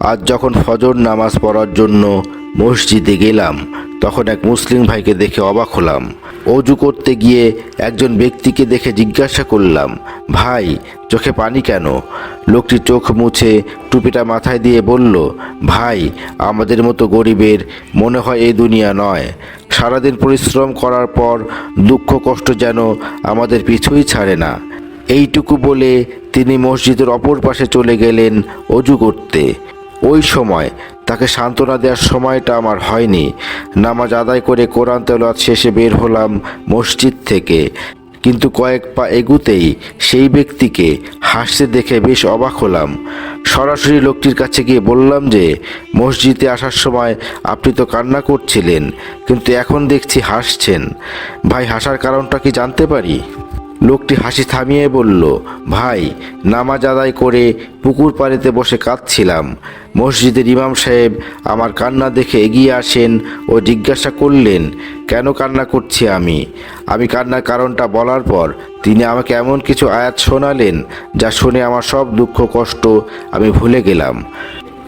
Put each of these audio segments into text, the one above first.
আজ যখন ফজর নামাজ পড়ার জন্য মসজিদে গেলাম, তখন এক মুসলিম ভাইকে দেখে অবাক হলাম। অজু করতে গিয়ে একজন ব্যক্তিকে দেখে জিজ্ঞাসা করলাম, ভাই, চোখে পানি কেন? লোকটি চোখ মুছে টুপিটা মাথায় দিয়ে বলল, ভাই, আমাদের মতো গরিবের মনে হয় এই দুনিয়া নয়। সারাদিন পরিশ্রম করার পর দুঃখ কষ্ট যেন আমাদের পিছুই ছাড়ে না। এইটুকু বলে তিনি মসজিদের অপর পাশে চলে গেলেন অজু করতে। ওই সময় তাকে সান্ত্বনা দেওয়ার সময়টা আমার হয়নি। নামাজ আদায় করে কোরআন তেলাওয়াত শেষে বের হলাম মসজিদ থেকে, কিন্তু কয়েক পা এগুতেই সেই ব্যক্তিকে হাসতে দেখে বেশ অবাক হলাম। সরাসরি লোকটির কাছে গিয়ে বললাম যে, মসজিদে আসার সময় আপনি তো কান্না করছিলেন, কিন্তু এখন দেখছি হাসছেন। ভাই, হাসার কারণটা কি জানতে পারি? লোকটি হাসি থামিয়ে বলল, ভাই, নামাজ আদায় করে পুকুর পাড়েতে বসে কাঁদছিলাম। মসজিদের ইমাম সাহেব আমার কান্না দেখে এগিয়ে আসেন ও জিজ্ঞাসা করলেন কেন কান্না করছি আমি কান্নার কারণটা বলার পর তিনি আমাকে এমন কিছু আয়াত শোনালেন যা শুনে আমার সব দুঃখ কষ্ট আমি ভুলে গেলাম।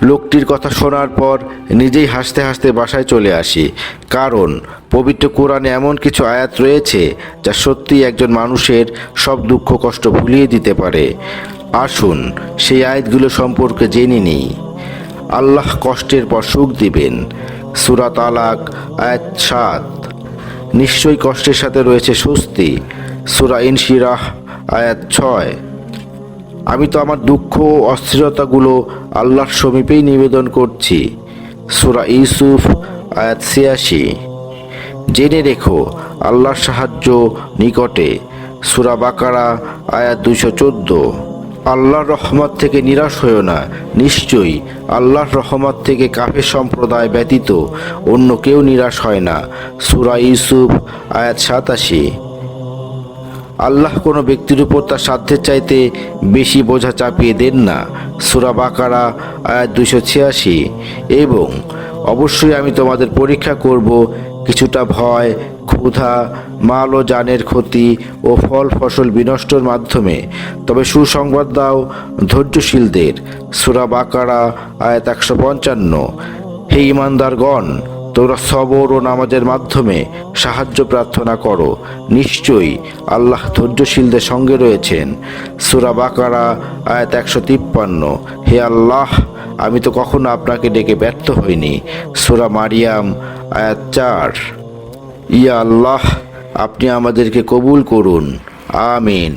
লোকটির কথা শোনার পর নিজেই হাসতে হাসতে বাসায় চলে আসি, কারণ পবিত্র কোরআনে এমন কিছু আয়াত রয়েছে যা সত্যিই একজন মানুষের সব দুঃখ কষ্ট ভুলিয়ে দিতে পারে। আসুন সেই আয়াতগুলো সম্পর্কে জেনে নিই। আল্লাহ কষ্টের পর সুখ দিবেন। সূরা তালাক আয়াত ৭। নিশ্চয়ই কষ্টের সাথে রয়েছে স্বস্তি। সূরা ইনশিরাহ আয়াত ৬। আমি তো আমার দুঃখ ও অস্থিরতাগুলো আল্লাহর সমীপেই নিবেদন করছি। সূরা ইউসুফ আয়াত ৮৬। জেনে রেখো, আল্লাহর সাহায্য নিকটে। সূরা বাকারা আয়াত ২১৪। আল্লাহর রহমত থেকে নিরাশ হইও না, নিশ্চয়ই আল্লাহর রহমত থেকে কাফের সম্প্রদায় ব্যতীত অন্য কেউ নিরাশ হয় না। সূরা ইউসুফ আয়াত ৮৭। আল্লাহ কোনো ব্যক্তির উপর তার সাধ্যের চাইতে বেশি বোঝা চাপিয়ে দেন না। সূরা বাকারা আয়াত ২৮৬। এবং অবশ্যই আমি তোমাদের পরীক্ষা করব কিছুটা ভয়, ক্ষুধা, মাল ও জানের ক্ষতি ও ফল ফসল বিনষ্টর মাধ্যমে, তবে সুসংবাদ দাও ধৈর্যশীলদের। সূরা বাকারা আয়াত ১৫৫। হে ঈমানদারগণ, তোমরা সবর ও নামাজের মাধ্যমে সাহায্য প্রার্থনা করো, নিশ্চয়ই আল্লাহ ধৈর্যশীলদের সঙ্গে রয়েছেন। সূরা বাকারা আয়াত ১৫৩। হে আল্লাহ, আমি তো কখনো আপনাকে ডেকে ব্যর্থ হইনি। সূরা মারিয়াম আয়াত ৪। ইয়া আল্লাহ, আপনি আমাদেরকে কবুল করুন, আমিন।